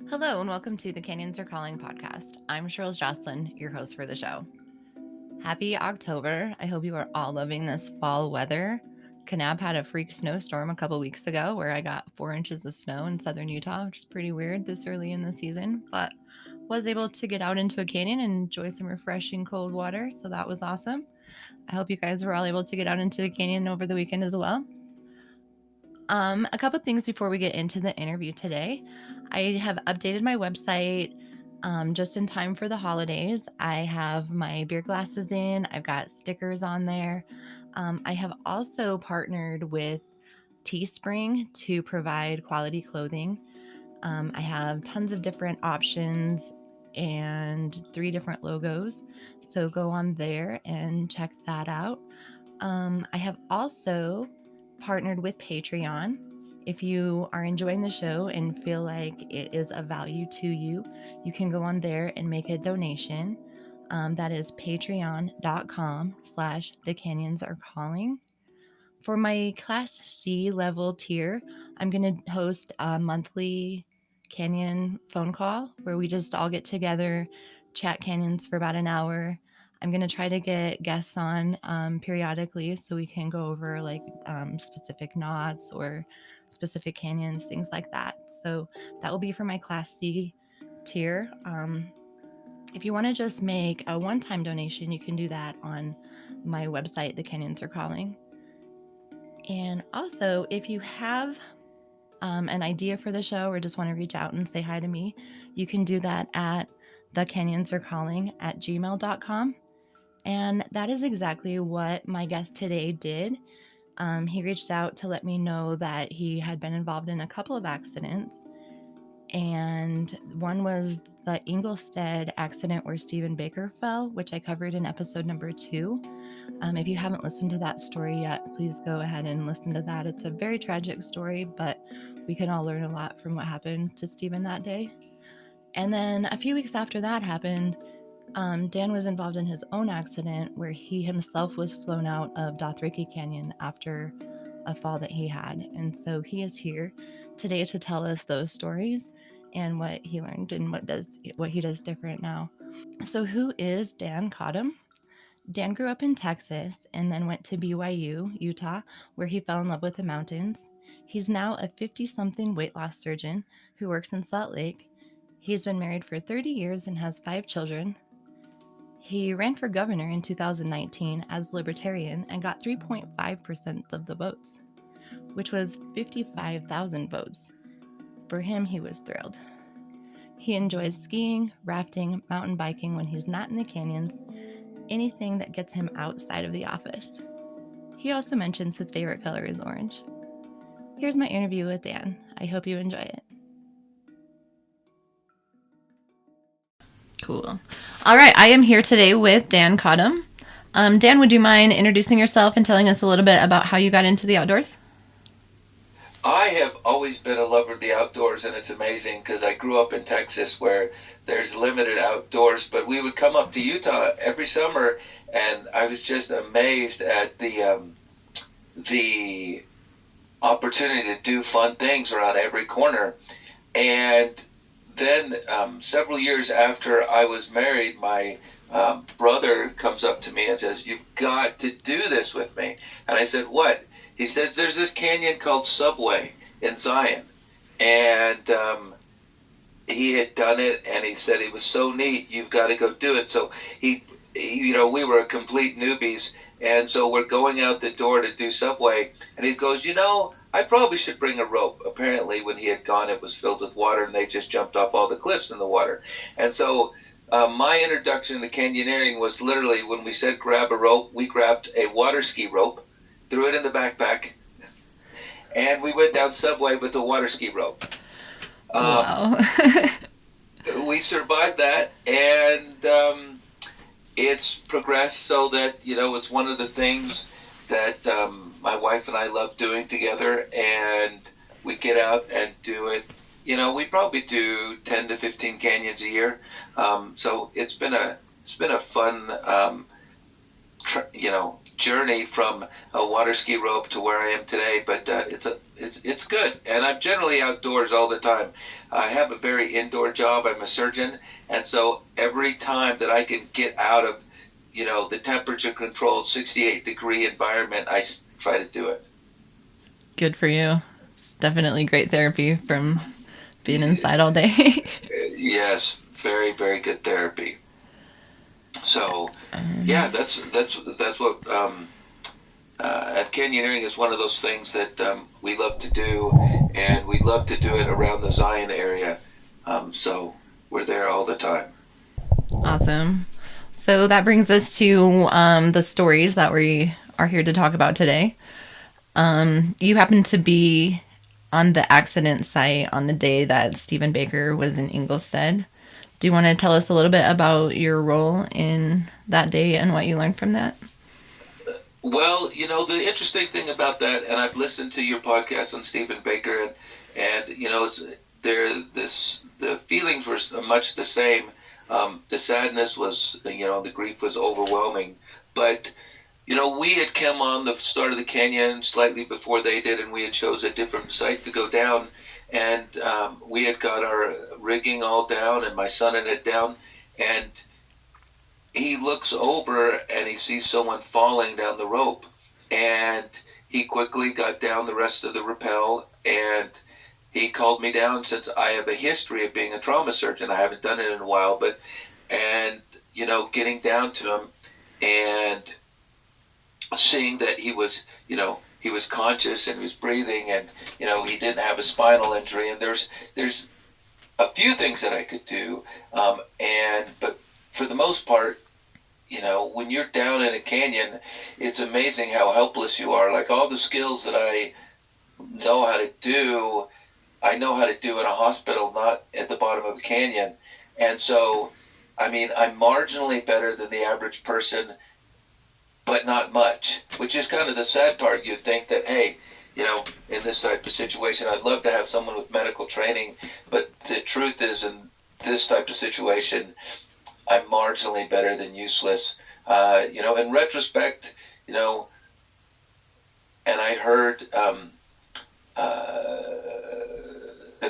Hello and welcome to the Canyons Are Calling podcast. I'm Cheryl Jocelyn, your host for the show. Happy October. I hope you are all loving this fall weather. Kanab had a freak snowstorm a couple weeks ago where I got 4 inches of snow in southern Utah, which is pretty weird this early in the season, but was able to get out into a canyon and enjoy some refreshing cold water, so that was awesome. I hope you guys were all able to get out into the canyon over the weekend as well. A couple things before we get into the interview today. I have updated my website just in time for the holidays. I have my beer glasses in, I've got stickers on there. I have also partnered with Teespring to provide quality clothing. I have tons of different options and 3 different logos. So go on there and check that out. I have also partnered with Patreon. If you are enjoying the show and feel like it is of value to you, you can go on there and make a donation. That is patreon.com/the canyons are calling. For my Class C level tier, I'm going to host a monthly canyon phone call where we just all get together, chat canyons for about an hour. I'm going to try to get guests on periodically so we can go over like specific knots or specific canyons, things like that. So that will be for my Class C tier. If you want to just make a one-time donation, you can do that on my website, The Canyons Are Calling. And also, if you have an idea for the show or just want to reach out and say hi to me, you can do that at thecanyonsarecalling@gmail.com. And that is exactly what my guest today did. He reached out to let me know that he had been involved in a couple of accidents. And one was the Englestead accident where Stephen Baker fell, which I covered in episode number 2. If you haven't listened to that story yet, please go ahead and listen to that. It's a very tragic story, but we can all learn a lot from what happened to Stephen that day. And then a few weeks after that happened, Dan was involved in his own accident where he himself was flown out of Dothracki Canyon after a fall that he had. And so he is here today to tell us those stories and what he learned and what he does different now. So who is Dan Cotam? Dan grew up in Texas and then went to BYU, Utah, where he fell in love with the mountains. He's now a 50-something weight loss surgeon who works in Salt Lake. He's been married for 30 years and has 5 children. He ran for governor in 2019 as libertarian and got 3.5% of the votes, which was 55,000 votes. For him, he was thrilled. He enjoys skiing, rafting, mountain biking when he's not in the canyons, anything that gets him outside of the office. He also mentions his favorite color is orange. Here's my interview with Dan. I hope you enjoy it. Cool. All right, I am here today with Dan Cotam. Dan, would you mind introducing yourself and telling us a little bit about how you got into the outdoors? I have always been a lover of the outdoors, and it's amazing because I grew up in Texas where there's limited outdoors, but we would come up to Utah every summer, and I was just amazed at the opportunity to do fun things around every corner. And then several years after I was married, my brother comes up to me and says, "You've got to do this with me." And I said, "What?" He says, "There's this canyon called Subway in Zion." And he had done it, and he said it was so neat, "You've got to go do it." So we were complete newbies. And so we're going out the door to do Subway. And he goes, "I probably should bring a rope." Apparently, when he had gone, it was filled with water, and they just jumped off all the cliffs in the water. And so my introduction to canyoneering was literally when we said grab a rope, we grabbed a water ski rope, threw it in the backpack, and we went down Subway with a water ski rope. Wow. We survived that, and it's progressed so that, it's one of the things that my wife and I love doing together, and we get out and do it. We probably do 10 to 15 canyons a year. So it's been a fun, journey from a water ski rope to where I am today, but it's good, and I'm generally outdoors all the time. I have a very indoor job. I'm a surgeon, and so every time that I can get out of, the temperature controlled 68-degree environment, I try to do it. Good for you. It's definitely great therapy from being inside all day. Yes, very, very good therapy. So, yeah, that's what at Canyoneering is one of those things that we love to do, and we love to do it around the Zion area. So we're there all the time. Awesome. So that brings us to the stories that we are here to talk about today. You happen to be on the accident site on the day that Stephen Baker was in Englestead. Do you want to tell us a little bit about your role in that day and what you learned from that? Well, the interesting thing about that, and I've listened to your podcast on Stephen Baker, and the feelings were much the same. The sadness was, the grief was overwhelming, but we had come on the start of the canyon slightly before they did, and we had chose a different site to go down, and we had got our rigging all down, and my son had it down, and he looks over and he sees someone falling down the rope, and he quickly got down the rest of the rappel, and he called me down since I have a history of being a trauma surgeon. I haven't done it in a while, and getting down to him and seeing that he was conscious and he was breathing, and he didn't have a spinal injury, and there's a few things that I could do, but for the most part, when you're down in a canyon, it's amazing how helpless you are. Like, all the skills that I know how to do, I know how to do in a hospital, not at the bottom of a canyon. And so, I mean, I'm marginally better than the average person, but not much, which is kind of the sad part. You'd think that, hey, in this type of situation, I'd love to have someone with medical training, but the truth is, in this type of situation, I'm marginally better than useless. In retrospect, and I heard them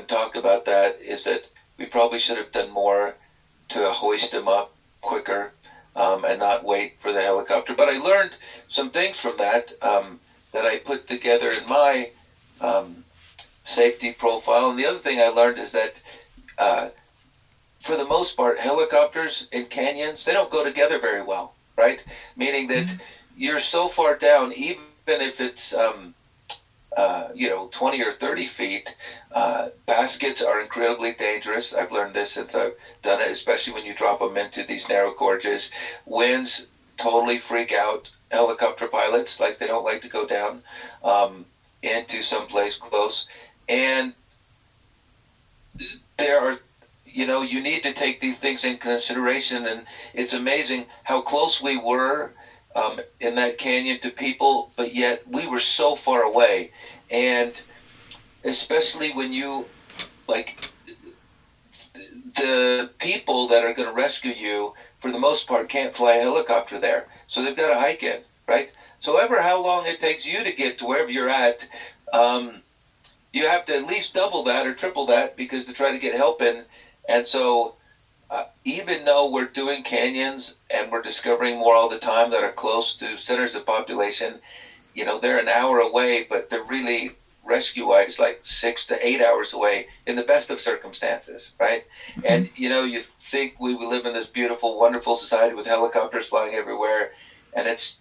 talk about that, is that we probably should have done more to hoist him up quicker, and not wait for the helicopter. But I learned some things from that, that I put together in my safety profile. And the other thing I learned is that for the most part, helicopters in canyons, they don't go together very well, right? Meaning that you're so far down, even if it's 20 or 30 feet, baskets are incredibly dangerous. I've learned this since I've done it, especially when you drop them into these narrow gorges. Winds totally freak out helicopter pilots, like they don't like to go down into some place close. And there are, you need to take these things in consideration, and it's amazing how close we were in that canyon to people, but yet we were so far away. And especially when the people that are going to rescue you, for the most part, can't fly a helicopter there. So they've got to hike in, right? So ever how long it takes you to get to wherever you're at, you have to at least double that or triple that, because to try to get help in. And so even though we're doing canyons and we're discovering more all the time that are close to centers of population, they're an hour away, but they're really, rescue-wise, like 6 to 8 hours away in the best of circumstances, right? Mm-hmm. And, you think we live in this beautiful, wonderful society with helicopters flying everywhere, and it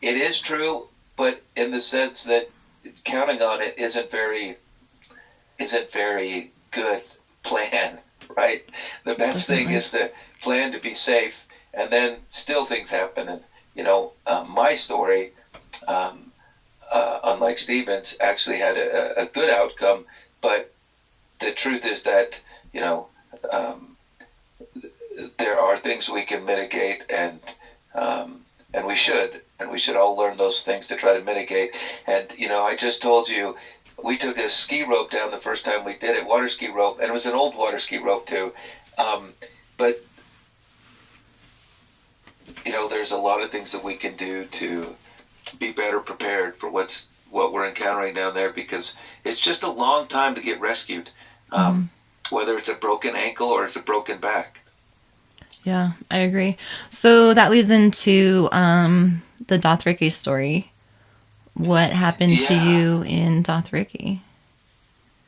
is true, but in the sense that counting on it isn't very good plan, right? The best thing is to plan to be safe, and then still things happen. And my story, unlike Stephen's, actually had a good outcome. But the truth is that there are things we can mitigate, and we should all learn those things to try to mitigate. And I just told you, we took a ski rope down the first time we did it, water ski rope, and it was an old water ski rope too. But there's a lot of things that we can do to be better prepared for what we're encountering down there, because it's just a long time to get rescued, Hmm. whether it's a broken ankle or it's a broken back. Yeah, I agree. So that leads into the Dothracki story. What happened to Yeah. you in Dothracki?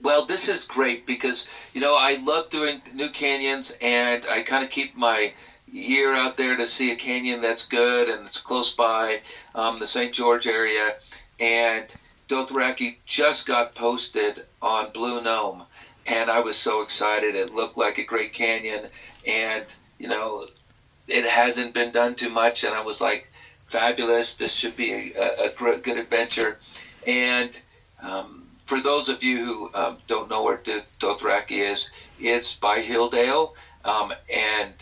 Well, this is great because, I love doing new canyons, and I kind of keep my ear out there to see a canyon that's good and it's close by, the St. George area. And Dothracki just got posted on Blue Gnome, and I was so excited. It looked like a great canyon, and, you know, it hasn't been done too much. And I was like, fabulous. This should be a good adventure. And for those of you who don't know where Dothracki is, it's by Hilldale. And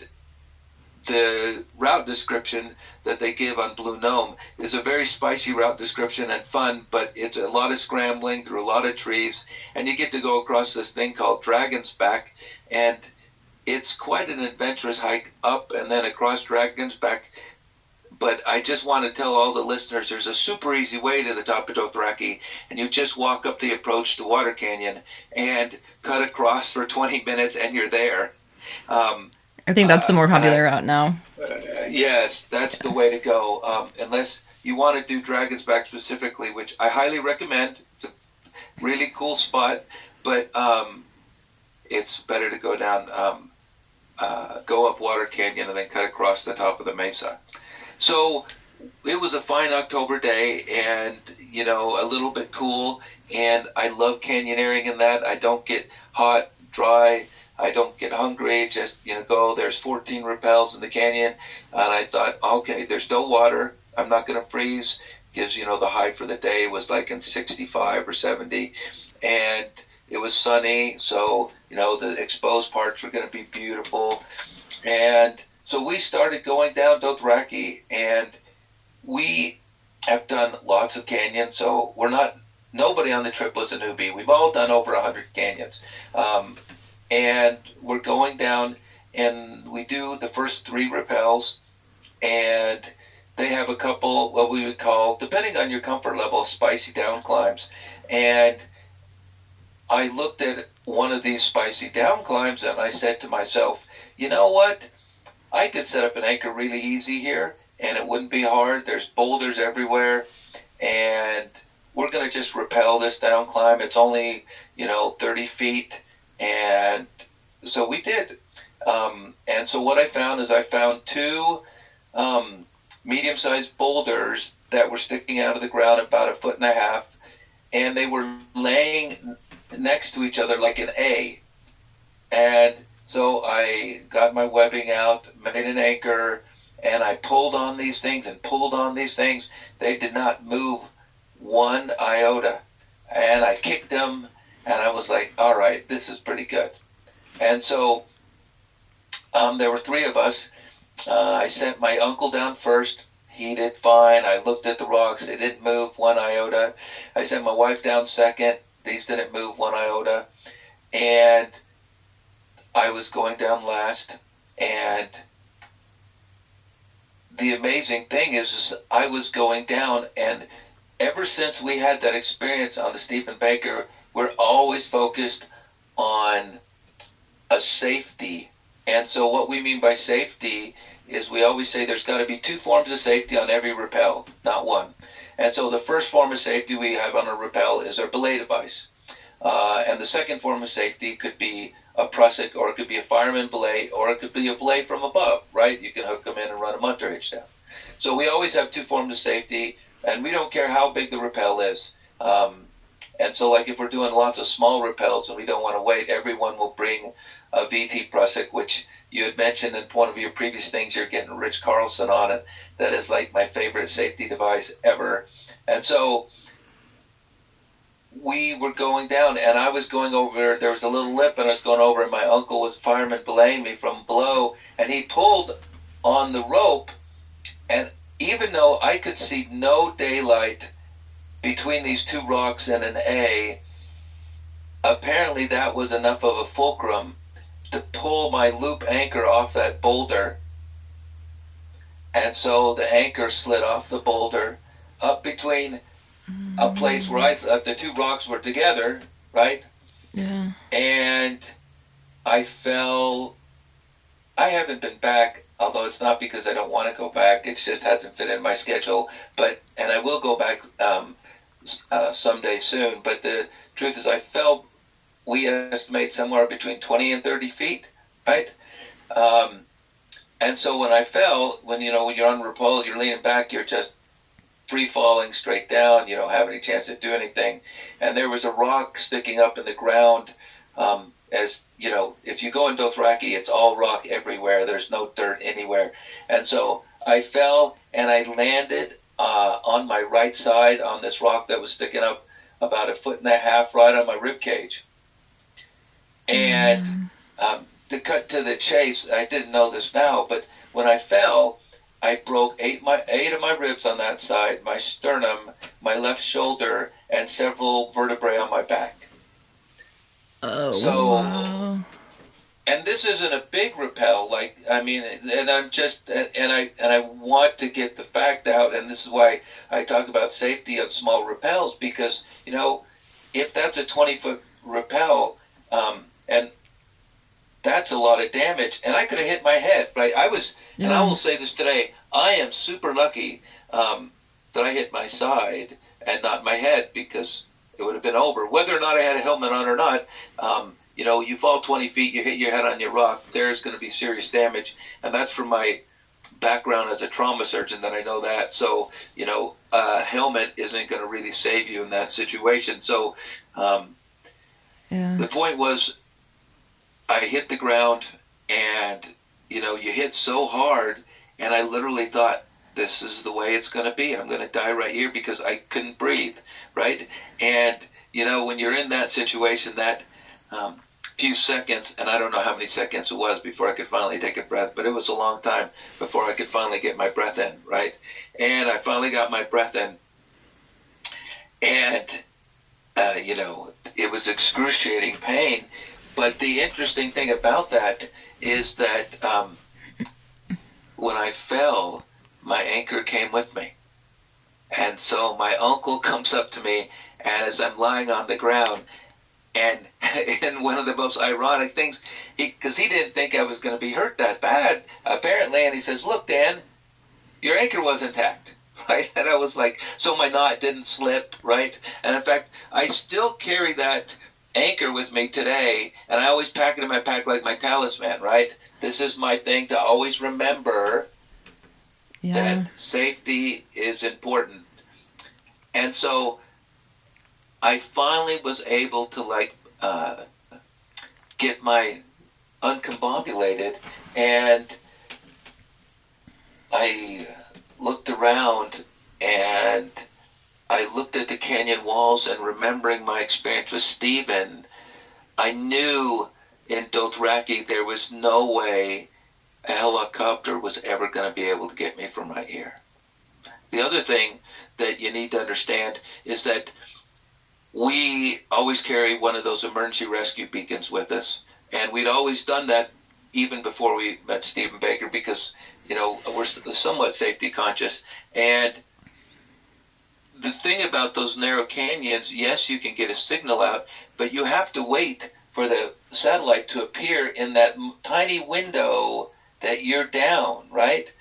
the route description that they give on Blue Gnome is a very spicy route description and fun, but it's a lot of scrambling through a lot of trees. And you get to go across this thing called Dragon's Back. And it's quite an adventurous hike up and then across Dragon's Back. But I just want to tell all the listeners there's a super easy way to the top of Dothraki, and you just walk up the approach to Water Canyon and cut across for 20 minutes, and you're there. Um, I think that's the more and popular route now. yes, that's the way to go. Unless you want to do Dragon's Back specifically, which I highly recommend. It's a really cool spot, but it's better to go down, go up Water Canyon and then cut across the top of the mesa. So it was a fine October day, and a little bit cool, and I love canyoneering in that I don't get hot, dry, I don't get hungry. Just go. There's 14 rappels in the canyon, and I thought, okay, there's no water, I'm not going to freeze, because the high for the day was like in 65 or 70, and it was sunny, so the exposed parts were going to be beautiful. And so we started going down Dotracki, and we have done lots of canyons. So nobody on the trip was a newbie. We've all done over 100 canyons. And we're going down, and we do the first 3 rappels, and they have a couple, what we would call, depending on your comfort level, spicy down climbs. And I looked at one of these spicy down climbs, and I said to myself, you know what? I could set up an anchor really easy here, and it wouldn't be hard. There's boulders everywhere, and we're going to just rappel this down climb. It's only 30 feet, and so we did. And so what I found is I found 2 medium-sized boulders that were sticking out of the ground about 1.5 feet, and they were laying next to each other like an A. And so I got my webbing out, made an anchor, and I pulled on these things and pulled on these things. They did not move 1 iota. And I kicked them, and I was like, all right, this is pretty good. And so there were 3 of us. I sent my uncle down first. He did fine. I looked at the rocks. They didn't move 1 iota. I sent my wife down second. These didn't move 1 iota. And I was going down last. And the amazing thing is I was going down, and ever since we had that experience on the Stephen Baker, we're always focused on a safety. And so what we mean by safety is we always say there's got to be 2 forms of safety on every rappel, not 1. And so the first form of safety we have on a rappel is our belay device. And the second form of safety could be a prusik, or it could be a fireman belay, or it could be a belay from above, right? You can hook them in and run a munter hitch down. So we always have 2 forms of safety, and we don't care how big the rappel is. And so like if we're doing lots of small rappels and we don't want to wait, everyone will bring a VT prusik, which you had mentioned in one of your previous things, you're getting Rich Carlson on it. That is like my favorite safety device ever. And so we were going down, and I was going over, there was a little lip, and I was going over, and my uncle was fireman belaying me from below, and he pulled on the rope, and even though I could see no daylight between these 2 rocks and an A, apparently that was enough of a fulcrum to pull my loop anchor off that boulder. And so the anchor slid off the boulder. up between a place where I thought the two rocks were together, right? Yeah. And I fell. I haven't been back, although it's not because I don't want to go back. It just hasn't fit in my schedule. And I will go back someday soon. But the truth is, I fell. We estimate somewhere between 20 and 30 feet, right? Um, and so when I fell, when you're on rappel, you're leaning back, you're just free falling straight down. You don't have any chance to do anything. And there was a rock sticking up in the ground. As you know, if you go in Dothracki, it's all rock everywhere. There's no dirt anywhere. And so I fell and I landed on my right side on this rock that was sticking up about 1.5 feet right on my rib cage. And to cut to the chase, I didn't know this now, but when I fell, I broke eight of my ribs on that side, my sternum, my left shoulder, and several vertebrae on my back. Oh, So, wow. and this isn't a big rappel, and I'm just, and I want to get the fact out, and this is why I talk about safety on small rappels, because, if that's a 20-foot rappel, and that's a lot of damage, and I could have hit my head, right? And I will say this today, I am super lucky that I hit my side and not my head, because it would have been over. Whether or not I had a helmet on or not, you fall 20 feet, you hit your head on your rock, there's going to be serious damage, and that's from my background as a trauma surgeon that I know that. So, a helmet isn't going to really save you in that situation. So, the point was, I hit the ground, and you hit so hard, and I literally thought, this is the way it's going to be. I'm going to die right here, because I couldn't breathe, right? And when you're in that situation, that few seconds, and I don't know how many seconds it was before I could finally take a breath, but it was a long time before I could finally get my breath in, right? And I finally got my breath in, and it was excruciating pain. But the interesting thing about that is that when I fell, my anchor came with me. And so my uncle comes up to me, and as I'm lying on the ground, and in one of the most ironic things, because he didn't think I was going to be hurt that bad, apparently, and he says, "Look, Dan, your anchor was intact." Right? And I was like, so my knot didn't slip, right? And in fact, I still carry that anchor with me today, and I always pack it in my pack like my talisman, right? This is my thing to always remember that safety is important. And so I finally was able to get my uncombobulated, and I looked around, and I looked at the canyon walls, and remembering my experience with Stephen, I knew in Dotracki there was no way a helicopter was ever going to be able to get me from right here. The other thing that you need to understand is that we always carry one of those emergency rescue beacons with us, and we'd always done that even before we met Stephen Baker, because we're somewhat safety conscious. And the thing about those narrow canyons, yes, you can get a signal out, but you have to wait for the satellite to appear in that tiny window that you're down, right?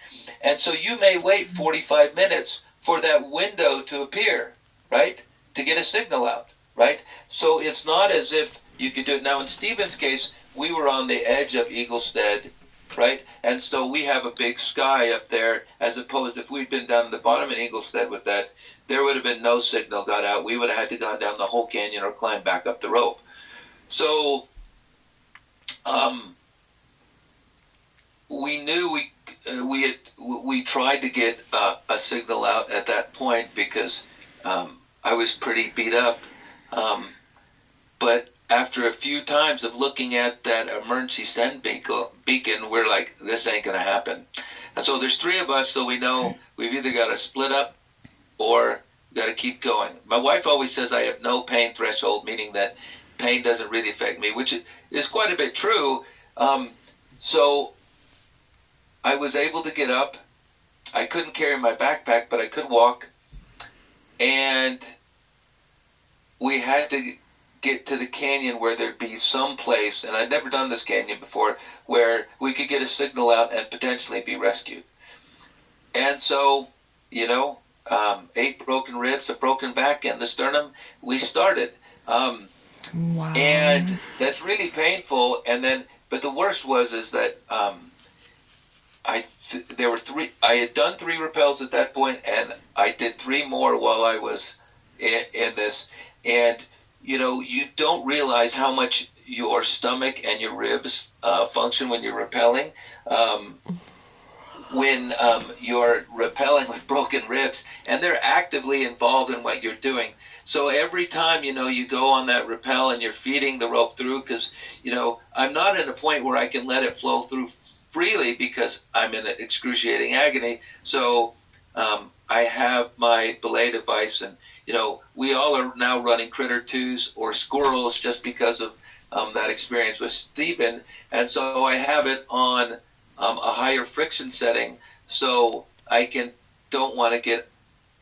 And so you may wait 45 minutes for that window to appear, right? To get a signal out, right? So it's not as if you could do it. Now, in Stephen's case, we were on the edge of Englestead, right? And so we have a big sky up there, as opposed if we'd been down at the bottom in Englestead with that, there would have been no signal got out. We would have had to gone down the whole canyon or climb back up the rope. So we knew we tried to get a signal out at that point, because I was pretty beat up. But after a few times of looking at that emergency send beacon, we're like, this ain't going to happen. And so there's three of us, so we know we've either got to split up or got to keep going. My wife always says I have no pain threshold, meaning that pain doesn't really affect me, which is quite a bit true. So I was able to get up. I couldn't carry my backpack, but I could walk. and we had to get to the canyon where there'd be some place, and I'd never done this canyon before, where we could get a signal out and potentially be rescued. And so, you know, 8 broken ribs, a broken back, and the sternum, we started. Wow. And that's really painful. And then, but the worst was is that there were 3. I had done 3 rappels at that point, and I did 3 more while I was in this. And you know, you don't realize how much your stomach and your ribs function when you're rappelling. When you're rappelling with broken ribs, and they're actively involved in what you're doing. So every time, you know, you go on that rappel and you're feeding the rope through, because, you know, I'm not at a point where I can let it flow through freely because I'm in excruciating agony. So I have my belay device, and, you know, we all are now running Critter 2s or squirrels just because of that experience with Stephen. And so I have it on a higher friction setting, so I don't want to get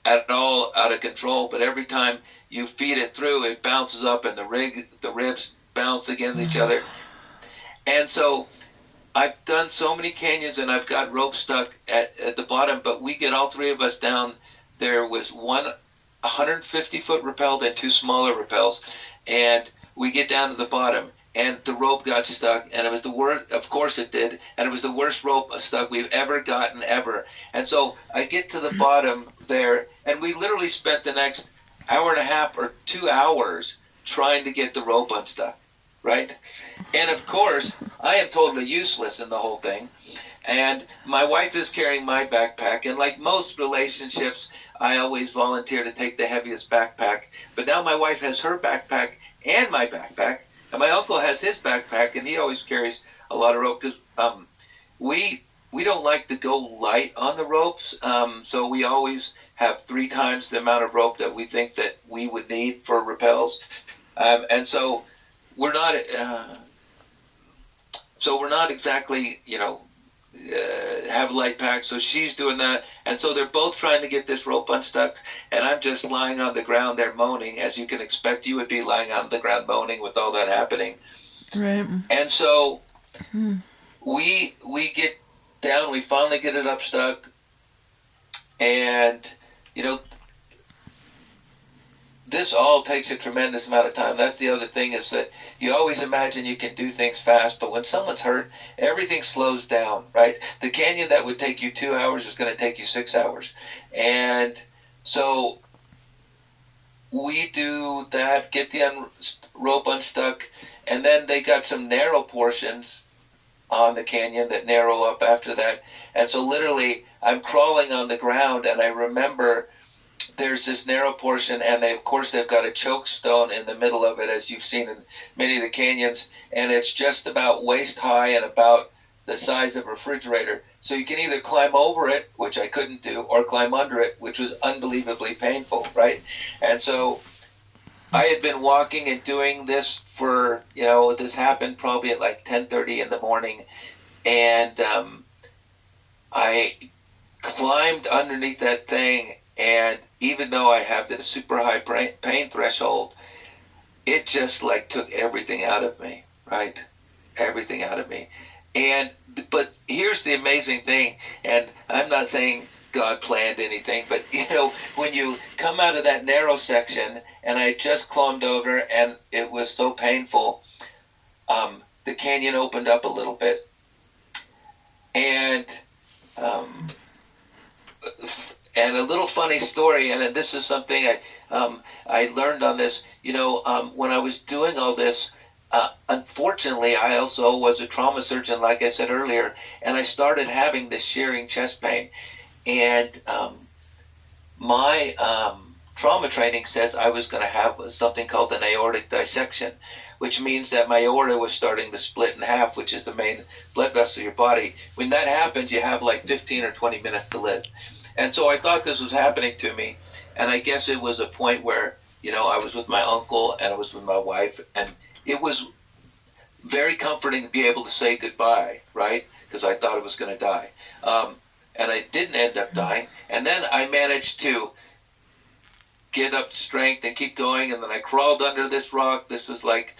at all out of control. But every time you feed it through, it bounces up, and the ribs bounce against each other. And so I've done so many canyons, and I've got rope stuck at the bottom. But we get all 3 of us down. There was one 150-foot rappel, then 2 smaller rappels, and we get down to the bottom, and the rope got stuck, and it was the worst. Of course it did, and it was the worst rope stuck we've ever gotten ever. And so I get to the bottom there, and we literally spent the next hour and a half or 2 hours trying to get the rope unstuck, right? And of course, I am totally useless in the whole thing. And my wife is carrying my backpack, and like most relationships, I always volunteer to take the heaviest backpack. But now my wife has her backpack and my backpack, and my uncle has his backpack, and he always carries a lot of rope because we don't like to go light on the ropes, so we always have 3 times the amount of rope that we think that we would need for rappels, and so we're not exactly, you know, have a light pack. So she's doing that, and so they're both trying to get this rope unstuck, and I'm just lying on the ground there moaning, as you can expect you would be lying on the ground moaning with all that happening. Right. And so we get down, we finally get it up stuck, and you know, this all takes a tremendous amount of time. That's the other thing, is that you always imagine you can do things fast, but when someone's hurt, everything slows down, right? The canyon that would take you 2 hours is going to take you 6 hours. And so we do that, get the rope unstuck, and then they got some narrow portions on the canyon that narrow up after that. And so literally I'm crawling on the ground, and I remember there's this narrow portion, and of course they've got a choke stone in the middle of it, as you've seen in many of the canyons, and it's just about waist high and about the size of a refrigerator. So you can either climb over it, which I couldn't do, or climb under it, which was unbelievably painful, right? And so I had been walking and doing this for, you know, this happened probably at like 10:30 in the morning, and I climbed underneath that thing, and even though I have this super high pain threshold, it just like took everything out of me, right? Everything out of me. But here's the amazing thing, and I'm not saying God planned anything, but you know, when you come out of that narrow section, and I just climbed over, and it was so painful, the canyon opened up a little bit, and a little funny story, and this is something I learned on this. You know, when I was doing all this, unfortunately, I also was a trauma surgeon, like I said earlier, and I started having this shearing chest pain. And my trauma training says I was going to have something called an aortic dissection, which means that my aorta was starting to split in half, which is the main blood vessel of your body. When that happens, you have like 15 or 20 minutes to live. And so I thought this was happening to me, and I guess it was a point where, you know, I was with my uncle and I was with my wife, and it was very comforting to be able to say goodbye, right? Because I thought I was going to die. And I didn't end up dying. And then I managed to get up strength and keep going. And then I crawled under this rock. This was like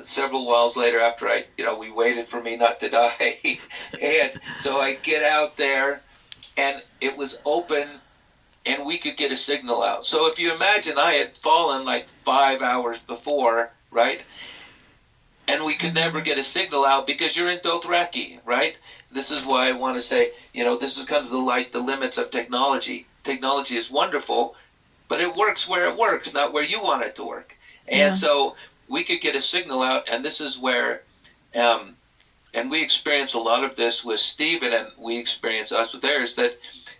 several miles later after we waited for me not to die. And so I get out there and it was open and we could get a signal out. So if you imagine I had fallen like 5 hours before, right? And we could never get a signal out because you're in Dothracki, right? This is why I want to say, this is kind of the limits of technology. Technology is wonderful, but it works where it works, not where you want it to work. And so we could get a signal out, and this is where, and we experience a lot of this with Stephen, and we experience us with theirs, that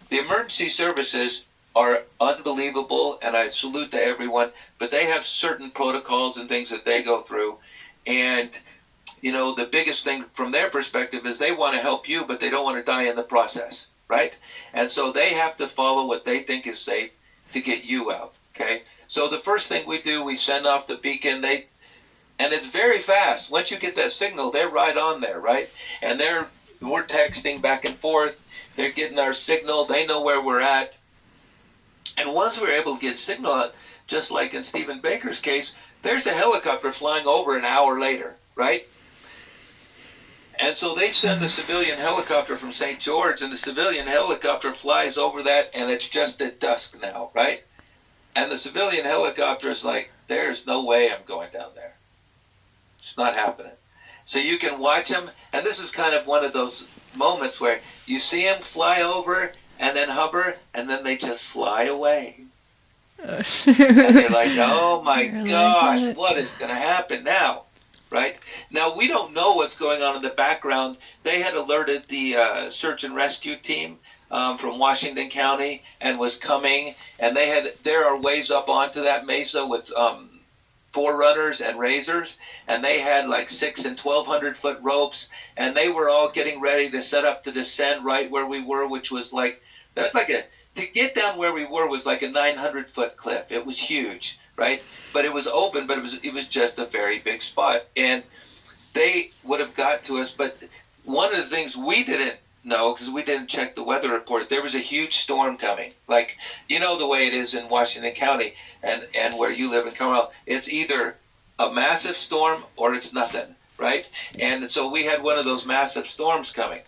the emergency services are unbelievable, and I salute to everyone, but they have certain protocols and things that they go through. And, the biggest thing from their perspective is they want to help you, but they don't want to die in the process, right? And so they have to follow what they think is safe to get you out, okay? So the first thing we do, we send off the beacon. And it's very fast. Once you get that signal, they're right on there, right? And we're texting back and forth. They're getting our signal. They know where we're at. And once we're able to get signal out, just like in Stephen Baker's case, there's a helicopter flying over an hour later, right? And so they send the civilian helicopter from St. George, and the civilian helicopter flies over that, and it's just at dusk now, right? And the civilian helicopter is like, there's no way I'm going down there. It's not happening. So you can watch them, and this is kind of one of those moments where you see them fly over and then hover, and then they just fly away. And you're like, oh my gosh, what is going to happen now? Right? Now, we don't know what's going on in the background. They had alerted the search and rescue team from Washington County and was coming. And there are ways up onto that mesa with forerunners and razors. And they had like 600 and 1,200 foot ropes. And they were all getting ready to set up to descend right where we were, which was like, to get down where we were was like a 900-foot cliff. It was huge, right? But it was open, but it was just a very big spot. And they would have got to us, but one of the things we didn't know, because we didn't check the weather report, there was a huge storm coming. Like, the way it is in Washington County and where you live in Colorado, it's either a massive storm or it's nothing, right? And so we had one of those massive storms coming.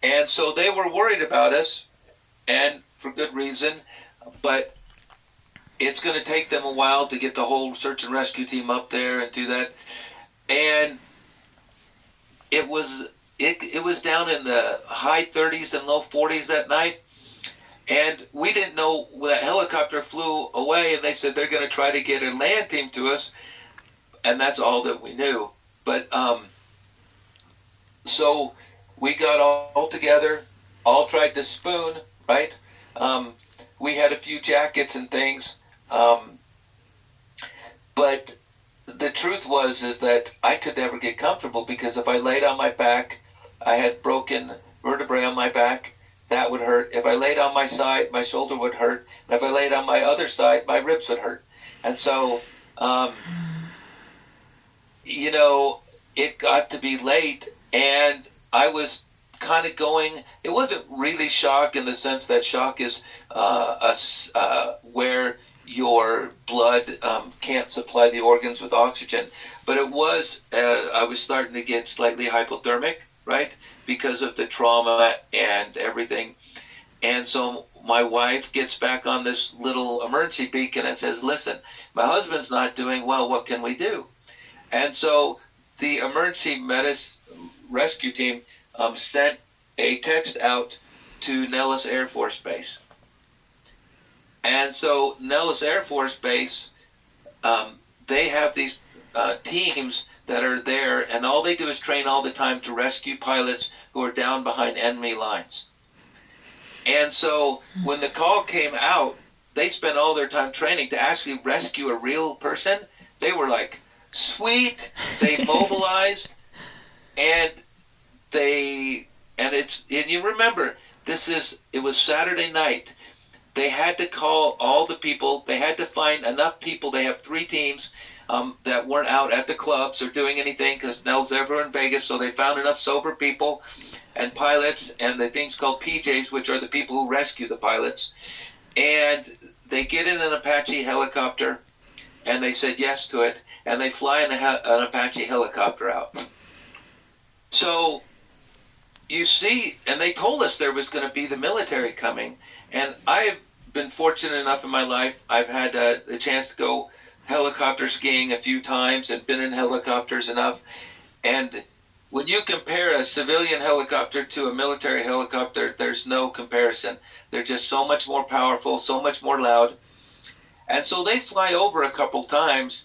And so they were worried about us, and for good reason, but it's going to take them a while to get the whole search and rescue team up there and do that. And it was down in the high 30s and low 40s that night. And we didn't know that helicopter flew away, and they said they're going to try to get a land team to us. And that's all that we knew. But so we got all together, all tried to spoon, right? We had a few jackets and things. But the truth is that I could never get comfortable, because if I laid on my back, I had broken vertebrae on my back. That would hurt. If I laid on my side, my shoulder would hurt. And if I laid on my other side, my ribs would hurt. And so, it got to be late, and I was kind of going. It wasn't really shock in the sense that shock is where your blood can't supply the organs with oxygen, but it was. I was starting to get slightly hypothermic, right, because of the trauma and everything. And so my wife gets back on this little emergency beacon and says, "Listen, my husband's not doing well. What can we do?" And so the emergency rescue team sent a text out to Nellis Air Force Base. And so Nellis Air Force Base, they have these teams that are there, and all they do is train all the time to rescue pilots who are down behind enemy lines. And so when the call came out, they spent all their time training to actually rescue a real person. They were like, sweet. They mobilized, and you remember, it was Saturday night. They had to call all the people. They had to find enough people. They have 3 teams that weren't out at the clubs or doing anything, because Nell's ever in Vegas, so they found enough sober people and pilots and the things called PJs, which are the people who rescue the pilots. And they get in an Apache helicopter, and they said yes to it, and they fly an Apache helicopter out. So you see, and they told us there was going to be the military coming, and I've been fortunate enough in my life. I've had the chance to go helicopter skiing a few times and been in helicopters enough. And when you compare a civilian helicopter to a military helicopter, there's no comparison. They're just so much more powerful, so much more loud. And so they fly over a couple times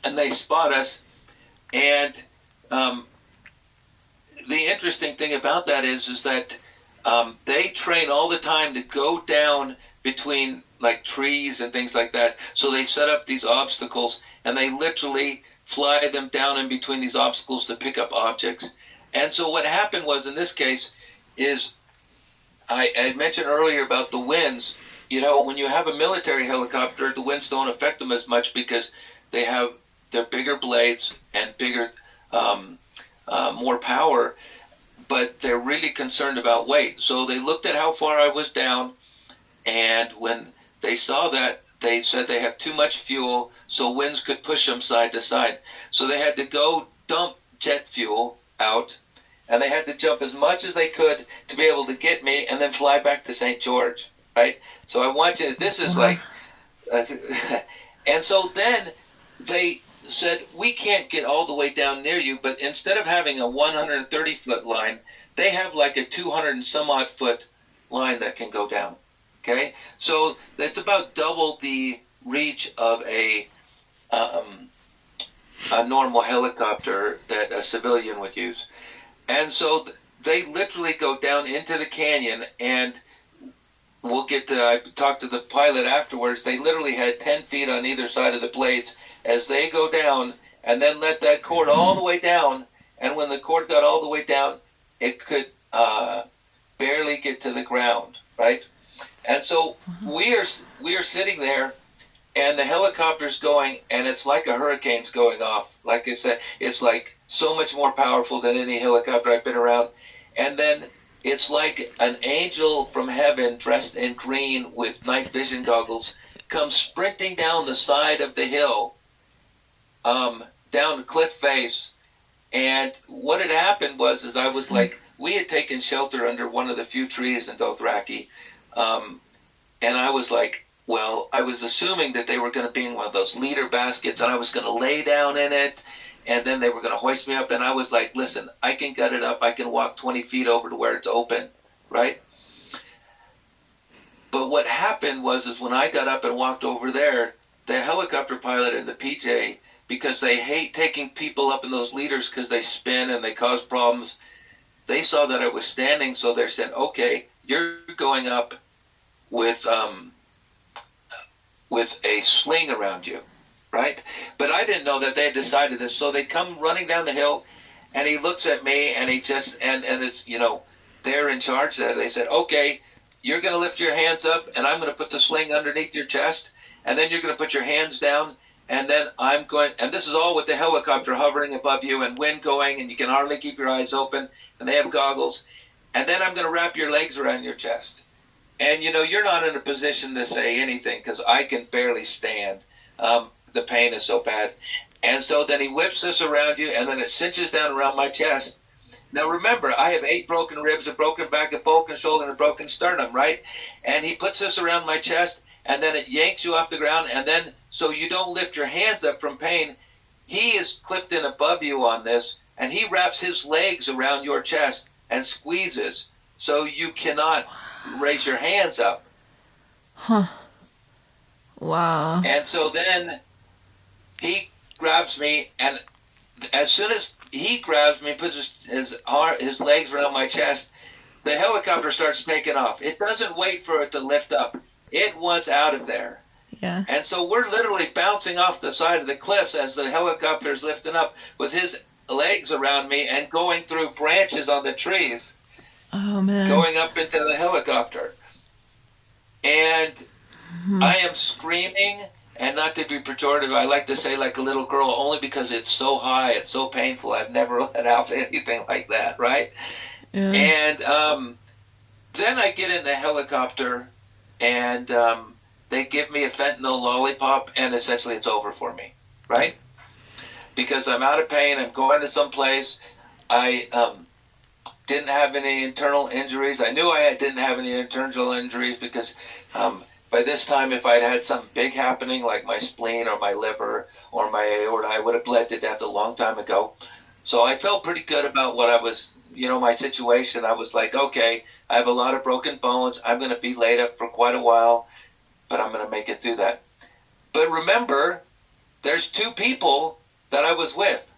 and they spot us. And the interesting thing about that is that they train all the time to go down between like trees and things like that. So they set up these obstacles and they literally fly them down in between these obstacles to pick up objects. And so what happened was in this case is I mentioned earlier about the winds. You know, when you have a military helicopter, the winds don't affect them as much because they have their bigger blades and bigger, more power, but they're really concerned about weight. So they looked at how far I was down, and when they saw that, they said they have too much fuel, so winds could push them side to side. So they had to go dump jet fuel out, and they had to jump as much as they could to be able to get me and then fly back to St. George, right? So I want you, this is like, and so then they said, we can't get all the way down near you, but instead of having a 130-foot line, they have like a 200 and some odd foot line that can go down. Okay, so that's about double the reach of a normal helicopter that a civilian would use. And so they literally go down into the canyon, and I talked to the pilot afterwards, they literally had 10 feet on either side of the blades as they go down and then let that cord all the way down. And when the cord got all the way down, it could barely get to the ground, right? And so we are sitting there, and the helicopter's going, and it's like a hurricane's going off. Like I said, it's like so much more powerful than any helicopter I've been around. And then it's like an angel from heaven dressed in green with night vision goggles comes sprinting down the side of the hill, down the cliff face. And what had happened was I was like, we had taken shelter under one of the few trees in Dothracki. And I was like, well, I was assuming that they were going to be in one of those leader baskets, and I was going to lay down in it, and then they were going to hoist me up. And I was like, listen, I can gut it up. I can walk 20 feet over to where it's open, right? But what happened was when I got up and walked over there, the helicopter pilot and the PJ, because they hate taking people up in those leaders because they spin and they cause problems, they saw that I was standing, so they said, okay, you're going up with a sling around you, right? But I didn't know that they had decided this. So they come running down the hill, and he looks at me, and he just, and it's, you know, they're in charge there. They said, okay, you're going to lift your hands up, and I'm going to put the sling underneath your chest, and then you're going to put your hands down, and then I'm going, and this is all with the helicopter hovering above you and wind going, and you can hardly keep your eyes open, and they have goggles, and then I'm going to wrap your legs around your chest. And, you know, you're not in a position to say anything because I can barely stand. The pain is so bad. And so then he whips this around you, and then it cinches down around my chest. Now, remember, I have 8 broken ribs, a broken back, a broken shoulder, and a broken sternum, right? And he puts this around my chest, and then it yanks you off the ground. And then so you don't lift your hands up from pain, he is clipped in above you on this, and he wraps his legs around your chest and squeezes so you cannot raise your hands up. Huh. Wow. And so then he grabs me, and as soon as he grabs me, puts his legs around my chest, the helicopter starts taking off. It doesn't wait for it to lift up. It wants out of there. Yeah. And so we're literally bouncing off the side of the cliffs as the helicopter is lifting up with his legs around me and going through branches on the trees. Oh, man. Going up into the helicopter. And I am screaming, and not to be pejorative, I like to say like a little girl, only because it's so high, it's so painful. I've never let out anything like that, right? Yeah. And then I get in the helicopter, and they give me a fentanyl lollipop, and essentially it's over for me, right? Because I'm out of pain. I'm going to some place. I didn't have any internal injuries. I knew didn't have any internal injuries because by this time, if I'd had something big happening, like my spleen or my liver or my aorta, I would have bled to death a long time ago. So I felt pretty good about what I was, my situation. I was like, okay, I have a lot of broken bones. I'm going to be laid up for quite a while, but I'm going to make it through that. But remember, there's 2 people that I was with.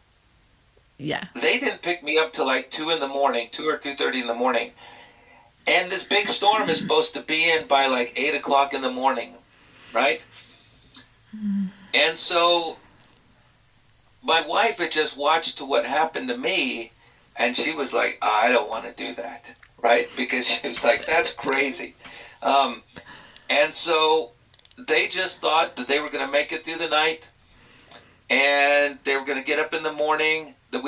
Yeah. They didn't pick me up till like 2 in the morning, 2 or 2:30 in the morning. And this big storm is supposed to be in by like 8 o'clock in the morning, right? And so my wife had just watched what happened to me, and she was like, I don't want to do that, right? Because she was like, that's crazy. And so they just thought that they were going to make it through the night, and they were going to get up in the morning. That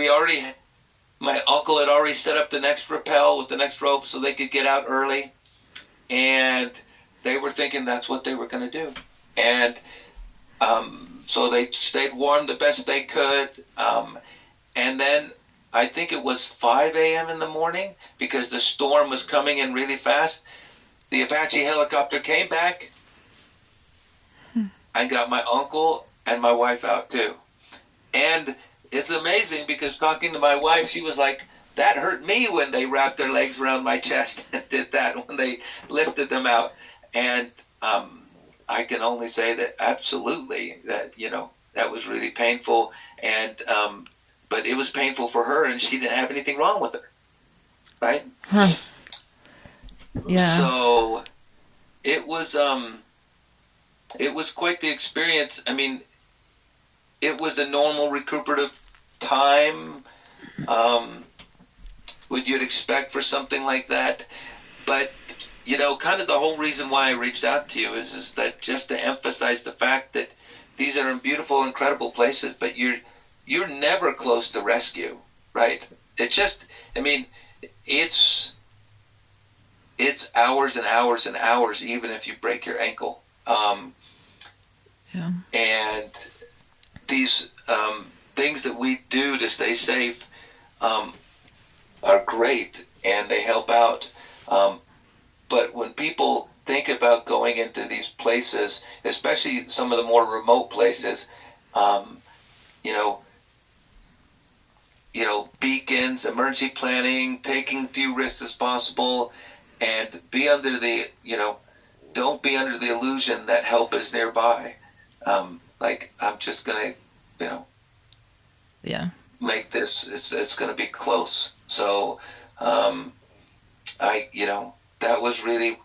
my uncle had already set up the next rappel with the next rope so they could get out early, and they were thinking that's what they were going to do. And so they stayed warm the best they could, and then I think it was 5 a.m. in the morning, because the storm was coming in really fast. The Apache helicopter came back and got my uncle and my wife out too. And it's amazing, because talking to my wife, she was like, that hurt me when they wrapped their legs around my chest and did that, when they lifted them out. And I can only say that absolutely, that, that was really painful. And but it was painful for her, and she didn't have anything wrong with her, right? Huh. Yeah. So it was quite the experience. I mean, it was a normal recuperative time, what you'd expect for something like that. But, kind of the whole reason why I reached out to you is that just to emphasize the fact that these are beautiful, incredible places, but you're never close to rescue, right? It's hours and hours and hours, even if you break your ankle. Yeah. And these things that we do to stay safe are great, and they help out. But when people think about going into these places, especially some of the more remote places, beacons, emergency planning, taking a few risks as possible, and don't be under the illusion that help is nearby. Like, I'm just gonna, Yeah. make this, it's gonna be close. So, that was really,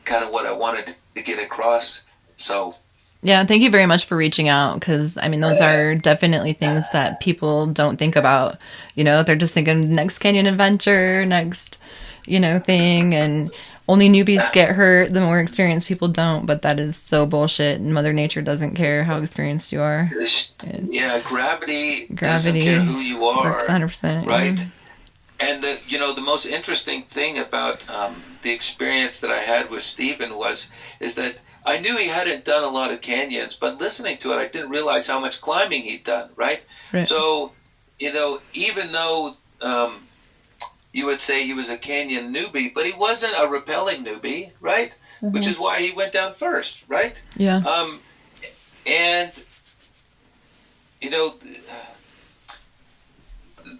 kind of what I wanted to get across. So, Yeah, thank you very much for reaching out, because those are definitely things that people don't think about. They're just thinking next canyon adventure, next, thing, and only newbies get hurt. The more experienced people don't, but that is so bullshit. Mother Nature doesn't care how experienced you are. gravity doesn't care who you are. Works 100%. Right. Yeah. And the most interesting thing about the experience that I had with Stephen is that I knew he hadn't done a lot of canyons, but listening to it, I didn't realize how much climbing he'd done, right? So, even though you would say he was a canyon newbie, but he wasn't a rappelling newbie, right? Mm-hmm. Which is why he went down first, right? Yeah. And,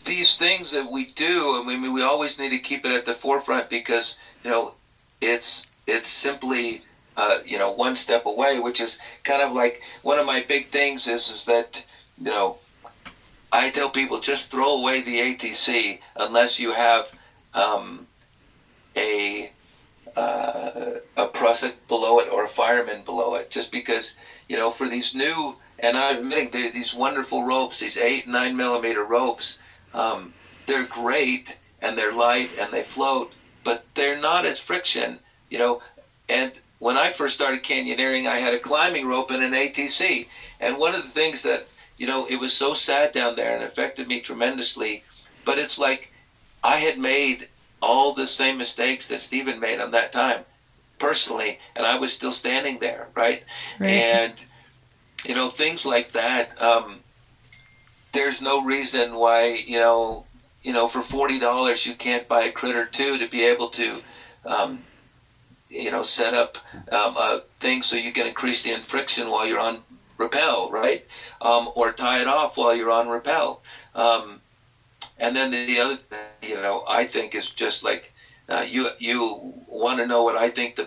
these things that we do, we always need to keep it at the forefront, because, it's simply, one step away, which is kind of like one of my big things is that, I tell people, just throw away the ATC unless you have a prusik below it or a fireman below it, just because, for these new, and I'm admitting these wonderful ropes, these 8, 9 millimeter ropes, they're great, and they're light, and they float, but they're not as friction, and when I first started canyoneering, I had a climbing rope and an ATC, and one of the things that, it was so sad down there and affected me tremendously, but it's like I had made all the same mistakes that Stephen made on that time, personally, and I was still standing there, right? Right. And, things like that. There's no reason why, for $40 you can't buy a critter too to be able to, set up a thing so you can increase the friction while you're on rappel, right? Or tie it off while you're on rappel. And then the other thing, I think is just like, you want to know what I think the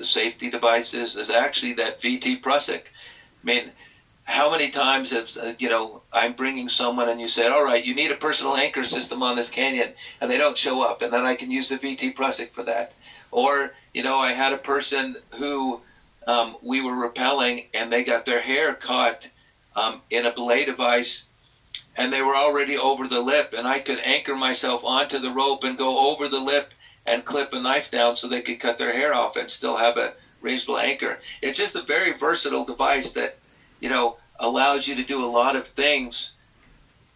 safety device is actually that VT Prusik. I mean, how many times have, I'm bringing someone and you said, all right, you need a personal anchor system on this canyon, and they don't show up, and then I can use the VT Prusik for that. Or, I had a person who we were rappelling, and they got their hair caught in a belay device, and they were already over the lip, and I could anchor myself onto the rope and go over the lip and clip a knife down so they could cut their hair off and still have a reasonable anchor. It's just a very versatile device that, allows you to do a lot of things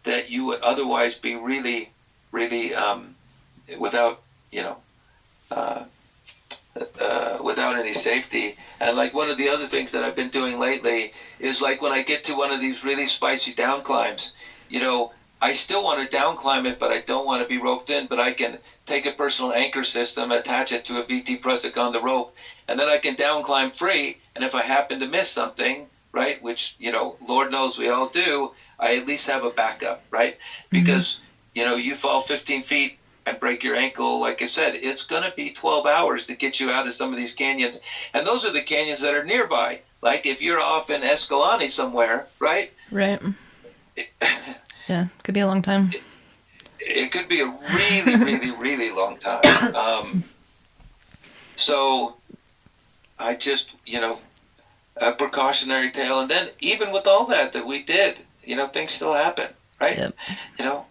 that you would otherwise be really, really without, without any safety. And like one of the other things that I've been doing lately is like when I get to one of these really spicy down climbs, I still want to down climb it, but I don't want to be roped in, but I can take a personal anchor system, attach it to a VT Prusik on the rope, and then I can down climb free. And if I happen to miss something, right, which, Lord knows we all do, I at least have a backup, right? Because, you fall 15 feet and break your ankle, like I said, it's going to be 12 hours to get you out of some of these canyons. And those are the canyons that are nearby. Like if you're off in Escalante somewhere, right? Right. Yeah, could be a long time. It could be a really, really, really long time. So I just, a precautionary tale. And then even with all that we did, things still happen, right? Yep.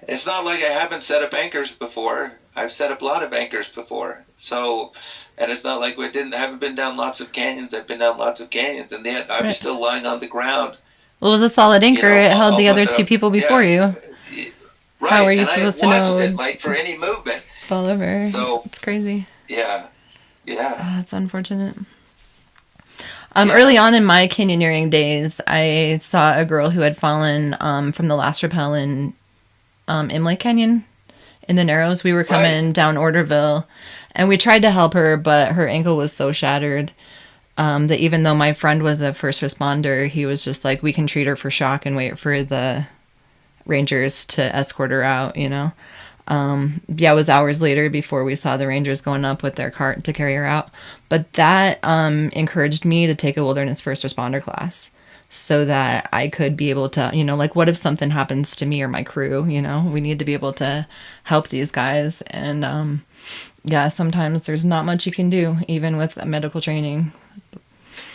It's not like I haven't set up anchors before. I've set up a lot of anchors before. So, and it's not like haven't been down lots of canyons. I've been down lots of canyons, and yet I was still lying on the ground. Well, it was a solid anchor. It held the other two people before you. Right. How are you and supposed I to had watched know? It, like for any movement. Fall over. So it's crazy. Yeah. Oh, that's unfortunate. Early on in my canyoneering days, I saw a girl who had fallen from the last rappel in Imlay Canyon in the Narrows. We were coming down Orderville, and we tried to help her, but her ankle was so shattered that even though my friend was a first responder, he was just like, we can treat her for shock and wait for the rangers to escort her out, it was hours later before we saw the rangers going up with their cart to carry her out. But that encouraged me to take a wilderness first responder class so that I could be able to, what if something happens to me or my crew, we need to be able to help these guys. And sometimes there's not much you can do, even with medical training.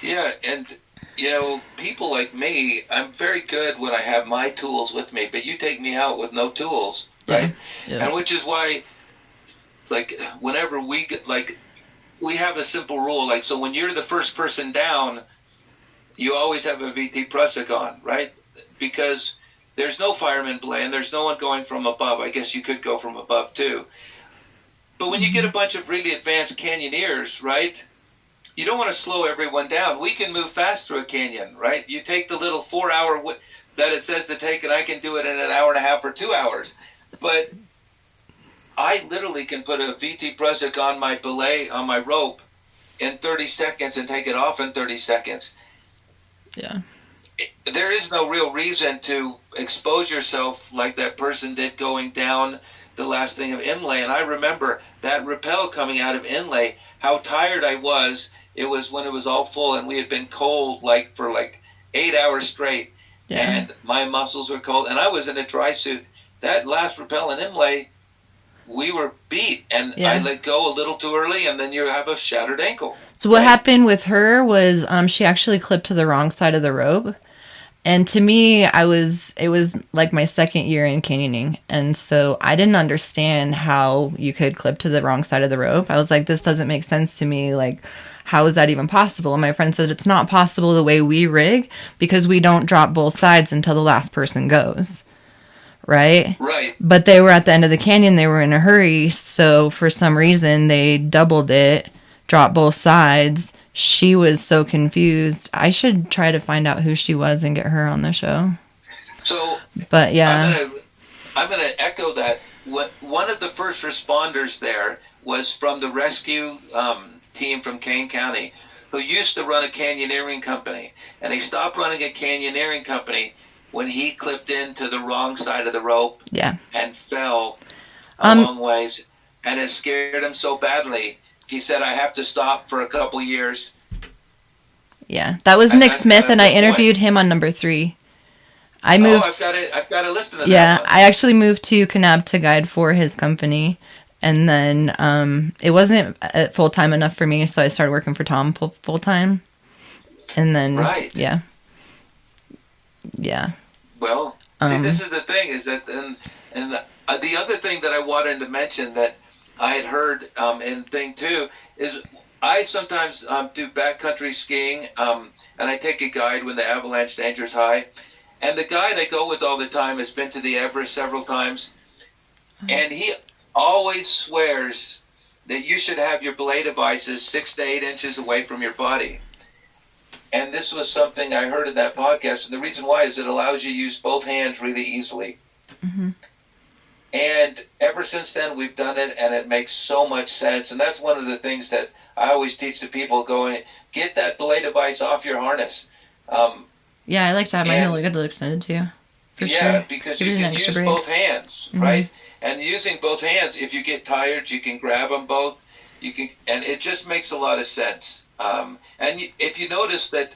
Yeah, and people like me, I'm very good when I have my tools with me, but you take me out with no tools, right? Yeah. And which is why, like, whenever we get, like, we have a simple rule, like, so when you're the first person down, you always have a VT Prusik on, right? Because there's no fireman belay, and there's no one going from above. I guess you could go from above, too. But when you get a bunch of really advanced canyoneers, right, you don't want to slow everyone down. We can move fast through a canyon, right? You take the little 4-hour that it says to take, and I can do it in an hour and a half or 2 hours. But I literally can put a VT Prusik on my belay, on my rope, in 30 seconds and take it off in 30 seconds. Yeah. There is no real reason to expose yourself like that person did going down the last thing of Inlay. And I remember that rappel coming out of Inlay, how tired I was. It was when it was all full, and we had been cold for 8 hours straight. Yeah. And my muscles were cold, and I was in a dry suit. That last rappel in Inlay, we were beat, and I let go a little too early, and then you have a shattered ankle. So what happened with her was she actually clipped to the wrong side of the rope. And to me, it was like my second year in canyoning. And so I didn't understand how you could clip to the wrong side of the rope. I was like, this doesn't make sense to me. Like, how is that even possible? And my friend said, it's not possible the way we rig because we don't drop both sides until the last person goes. Right? Right. But they were at the end of the canyon. They were in a hurry. So for some reason, they doubled it drop both sides. She was so confused. I should try to find out who she was and get her on the show. So But yeah, I'm gonna echo that. One of the first responders there was from the rescue team from Kane County, who used to run a canyoneering company, and he stopped running a canyoneering company when he clipped into the wrong side of the rope yeah. and fell a long ways, and it scared him so badly. He said, "I have to stop for a couple years." Yeah, that was And Nick that's Smith, kind and of I the point. interviewed him on number 3. I Oh, moved. I've got to listen to Yeah, that one. I actually moved to Kanab to guide for his company, and then it wasn't full time enough for me, so I started working for Tom full time, and then Right. yeah. Well, see, this is the thing is that, and the other thing that I wanted to mention that I had heard and thing too is I sometimes do backcountry skiing, and I take a guide when the avalanche danger is high. And the guide I go with all the time has been to the Everest several times, and he always swears that you should have your belay devices 6 to 8 inches away from your body. And this was something I heard in that podcast, and the reason why is it allows you to use both hands really easily. Mm-hmm. And ever since then, we've done it, and it makes so much sense. And that's one of the things that I always teach the people going, get that belay device off your harness. Yeah, I like to have my heel extended too. For sure. Because you can use both hands, right? And using both hands, if you get tired, you can grab them both. You can, and it just makes a lot of sense. And if you notice that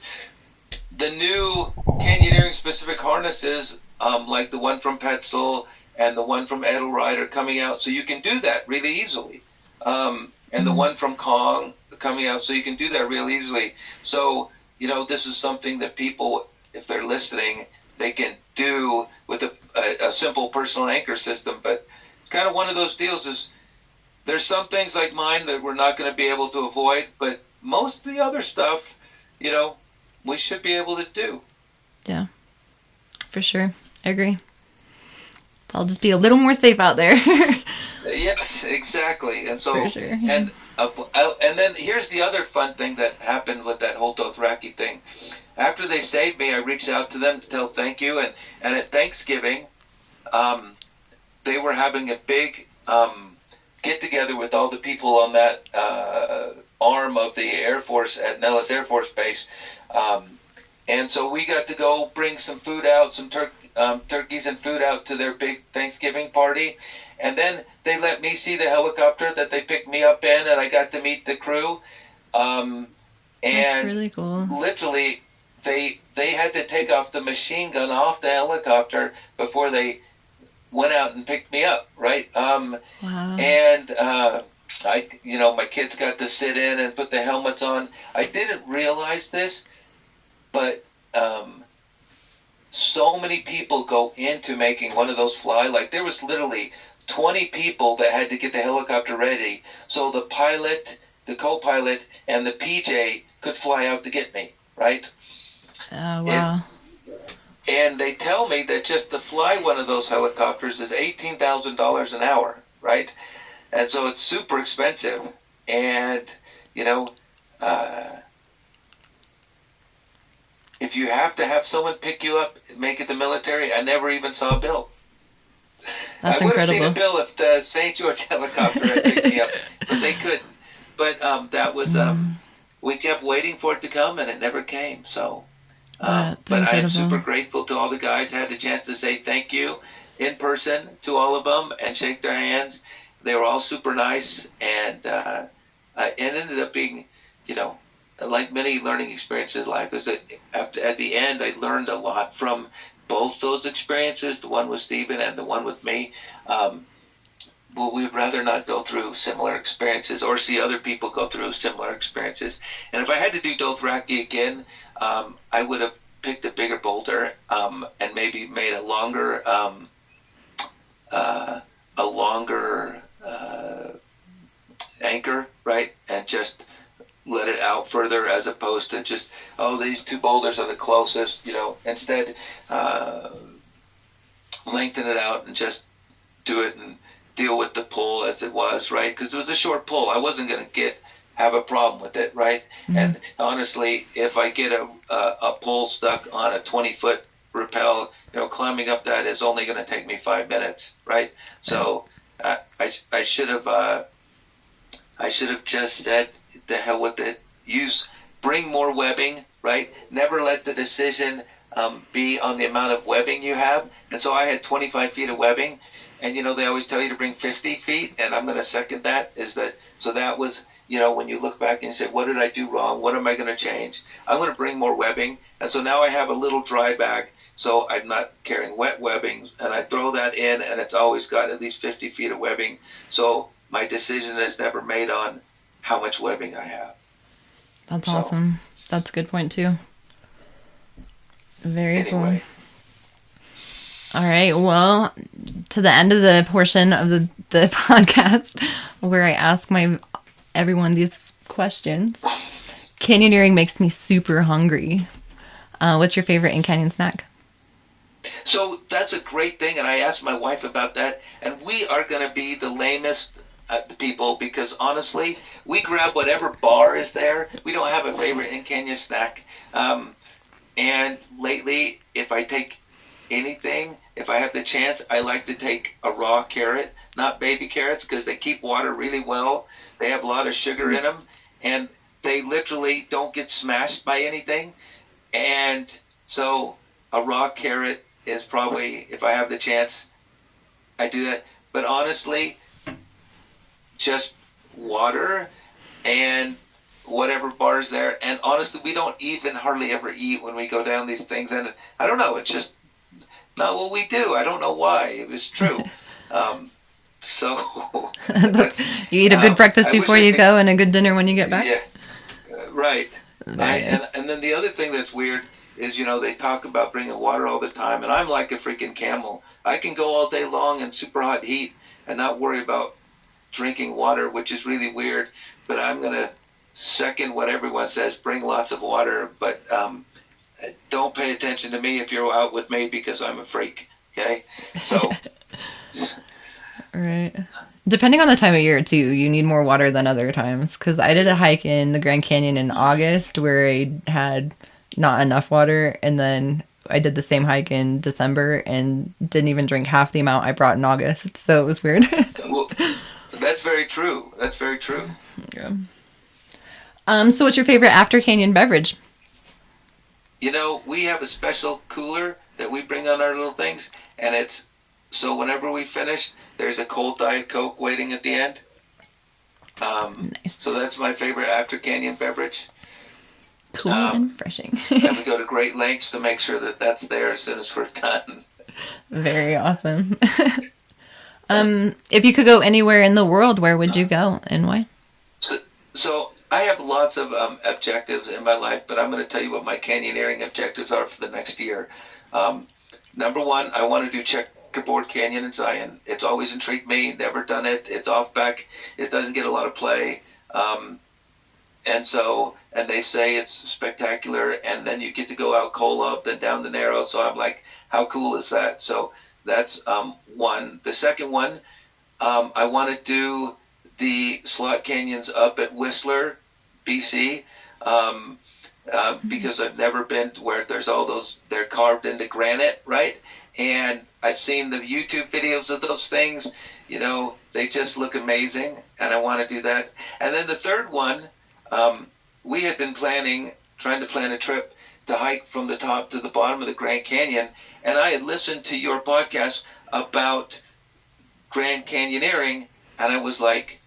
the new canyoneering specific harnesses, like the one from Petzl and the one from Edelride, are coming out, so you can do that really easily. And the one from Kong coming out, so you can do that real easily. So, this is something that people, if they're listening, they can do with a simple personal anchor system. But it's kind of one of those deals is there's some things like mine that we're not going to be able to avoid, but most of the other stuff, we should be able to do. Yeah, for sure. I agree. I'll just be a little more safe out there. Yes, exactly. And so, for sure. Yeah. And then here's the other fun thing that happened with that whole Dothracki thing. After they saved me, I reached out to them to tell thank you. And at Thanksgiving, they were having a big get together with all the people on that arm of the Air Force at Nellis Air Force Base. And so we got to go bring some food out, some turkeys and food out to their big Thanksgiving party. And then they let me see the helicopter that they picked me up in, and I got to meet the crew. And that's really cool. Literally, they had to take off the machine gun off the helicopter before they went out and picked me up, right? Wow. And my kids got to sit in and put the helmets on. I didn't realize this, but so many people go into making one of those fly. Like, there was literally 20 people that had to get the helicopter ready so the pilot, the co-pilot, and the PJ could fly out to get me, right? Oh, wow. And they tell me that just to fly one of those helicopters is $18,000 an hour, right? And so it's super expensive. And, if you have to have someone pick you up, make it the military, I never even saw a bill. That's I would have incredible. seen a bill if the St. George helicopter had picked me up, but they couldn't. But that was, we kept waiting for it to come, and it never came. So, but I am super grateful to all the guys. I had the chance to say thank you in person to all of them and shake their hands. They were all super nice, and it ended up being, like many learning experiences in life, is that at the end I learned a lot from both those experiences, the one with Stephen and the one with me. Well, we'd rather not go through similar experiences or see other people go through similar experiences. And if I had to do Dothracki again, I would have picked a bigger boulder and maybe made a longer anchor, right? And just let it out further as opposed to just, these two boulders are the closest, instead lengthen it out and just do it and deal with the pull as it was, right? Because it was a short pull. I wasn't going to get have a problem with it, right? Mhm. And honestly, if I get a pole stuck on a 20-foot rappel, climbing up that is only going to take me 5 minutes, right? So I should have just said, the hell with it. Bring more webbing, right? Never let the decision be on the amount of webbing you have. And so I had 25 feet of webbing, and they always tell you to bring 50 feet, and I'm going to second that. So that was, when you look back and say, what did I do wrong? What am I going to change? I'm going to bring more webbing, and so now I have a little dry bag, so I'm not carrying wet webbing, and I throw that in, and it's always got at least 50 feet of webbing. So my decision is never made on how much webbing I have. That's awesome. That's a good point too. Very cool. All right. Well, to the end of the portion of the podcast where I ask everyone these questions. Canyoneering makes me super hungry. What's your favorite in-canyon snack? So that's a great thing, and I asked my wife about that, and we are going to be the lamest the people, because honestly, we grab whatever bar is there. We don't have a favorite in-canyon snack. And lately, if I take anything, if I have the chance, I like to take a raw carrot, not baby carrots, because they keep water really well. They have a lot of sugar in them, and they literally don't get smashed by anything. And so a raw carrot is probably, if I have the chance, I do that. But honestly, just water and whatever bar's there. And honestly, we don't even hardly ever eat when we go down these things. And I don't know, it's just not what we do. I don't know why. It was true. So you eat a good breakfast before you go and a good dinner when you get back? Yeah, right. And then the other thing that's weird is, they talk about bringing water all the time. And I'm like a freaking camel. I can go all day long in super hot heat and not worry about drinking water, which is really weird. But I'm going to second what everyone says, bring lots of water. But don't pay attention to me if you're out with me, because I'm a freak. Okay? So... Right. Depending on the time of year, too, you need more water than other times. Because I did a hike in the Grand Canyon in August where I had not enough water. And then I did the same hike in December and didn't even drink half the amount I brought in August. So it was weird. Well, that's very true. That's very true. Yeah. So what's your favorite after canyon beverage? We have a special cooler that we bring on our little things. And it's, so whenever we finish, there's a cold Diet Coke waiting at the end. Nice. So that's my favorite after canyon beverage. Cool and refreshing. And we go to great lengths to make sure that that's there as soon as we're done. Very awesome. If you could go anywhere in the world, where would you go and why? So I have lots of objectives in my life, but I'm going to tell you what my canyoneering objectives are for the next year. Number one, I want to do Checkerboard Canyon in Zion. It's always intrigued me. Never done it. It's off back. It doesn't get a lot of play. And they say it's spectacular. And then you get to go out Kolob, then down the Narrow. So I'm like, how cool is that? So that's one. The second one, I want to do the slot canyons up at Whistler, BC. Because I've never been where there's all those, they're carved into granite, right? And I've seen the YouTube videos of those things, they just look amazing, and I want to do that. And then the third one, we had been trying to plan a trip to hike from the top to the bottom of the Grand Canyon, and I had listened to your podcast about Grand Canyoneering, and I was like,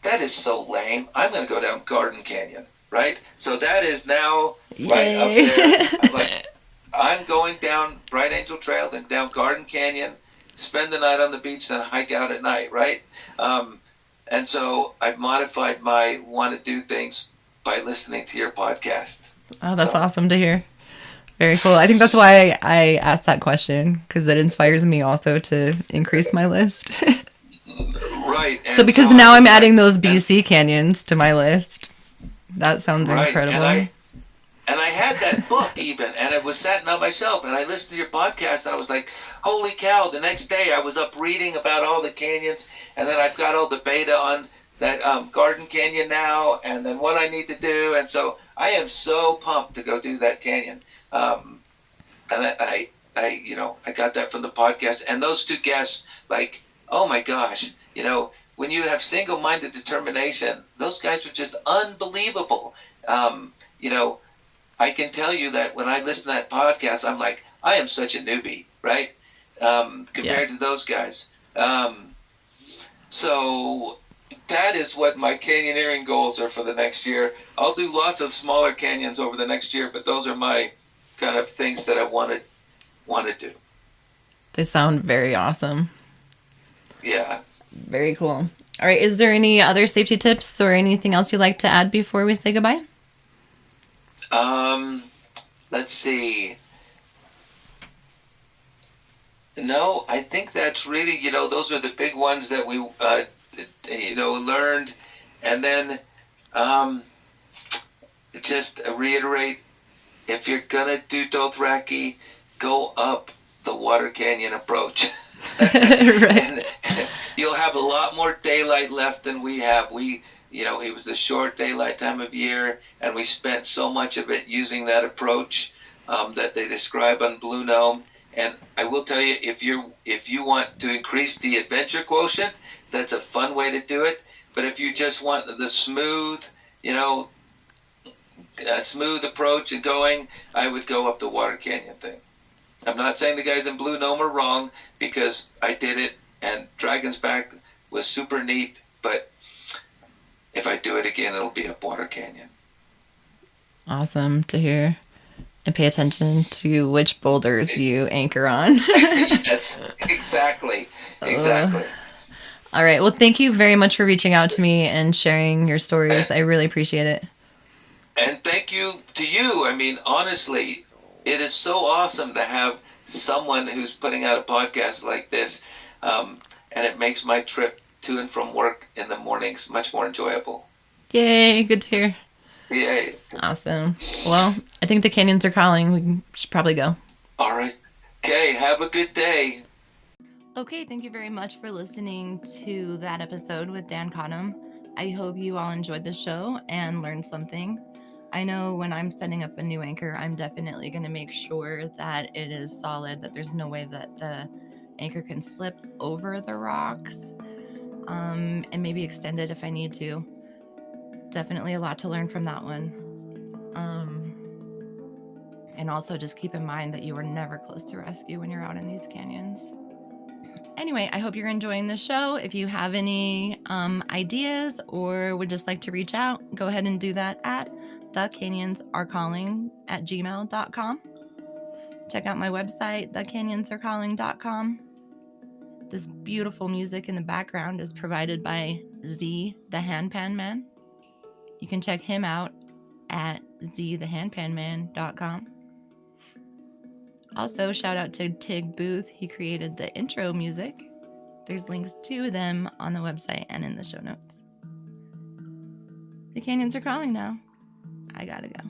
that is so lame. I'm going to go down Garden Canyon. Right? So that is now right up there. I'm like, I'm going down Bright Angel Trail, then down Garden Canyon, spend the night on the beach, then hike out at night, right? And so I've modified my want to do things by listening to your podcast. Oh, that's awesome to hear. Very cool. I think that's why I asked that question, because it inspires me also to increase my list. Right. So because now I'm adding those BC canyons to my list. That sounds incredible. And I had that book even, and it was sitting on my shelf, and I listened to your podcast, and I was like, holy cow. The next day I was up reading about all the canyons, and then I've got all the beta on Garden Canyon now, and then what I need to do. And so I am so pumped to go do that canyon. And I got that from the podcast. And those two guests, like, oh my gosh, when you have single-minded determination, those guys are just unbelievable. I can tell you that when I listen to that podcast, I'm like, I am such a newbie, right? Compared to those guys. So that is what my canyoneering goals are for the next year. I'll do lots of smaller canyons over the next year, but those are my kind of things that I want to do. They sound very awesome. Yeah. Very cool. All right. Is there any other safety tips or anything else you'd like to add before we say goodbye? Let's see. No, I think that's really, those are the big ones that we, learned. And then just reiterate, if you're going to do Dothracki, go up the water canyon approach. Right. And you'll have a lot more daylight left than we have. It was a short daylight time of year, and we spent so much of it using that approach that they describe on Blue Gnome. And I will tell you, if you want to increase the adventure quotient, that's a fun way to do it. But if you just want the smooth, smooth approach and going, I would go up the water canyon thing. I'm not saying the guys in Blue Gnome are wrong, because I did it, and Dragon's Back was super neat, but if I do it again, it'll be up Water Canyon. Awesome to hear. And pay attention to which boulders you anchor on. Yes, exactly. All right. Well, thank you very much for reaching out to me and sharing your stories. I really appreciate it. And thank you to you. I mean, honestly, it is so awesome to have someone who's putting out a podcast like this, and it makes my trip to and from work in the mornings much more enjoyable. Yay, good to hear. Yay. Awesome. Well, I think the canyons are calling. We should probably go. All right. Okay, have a good day. Okay, thank you very much for listening to that episode with Dan Cotam. I hope you all enjoyed the show and learned something. I know when I'm setting up a new anchor, I'm definitely going to make sure that it is solid, that there's no way that the anchor can slip over the rocks, and maybe extend it if I need to. Definitely a lot to learn from that one. And also just keep in mind that you are never close to rescue when you're out in these canyons. Anyway, I hope you're enjoying the show. If you have any ideas or would just like to reach out, go ahead and do that at thecanyonsarecalling@gmail.com. Check out my website, thecanyonsarecalling.com. This beautiful music in the background is provided by Z, the Handpan Man. You can check him out at zthehandpanman.com. Also, shout out to Tig Booth. He created the intro music. There's links to them on the website and in the show notes. The canyons are calling now. I gotta go.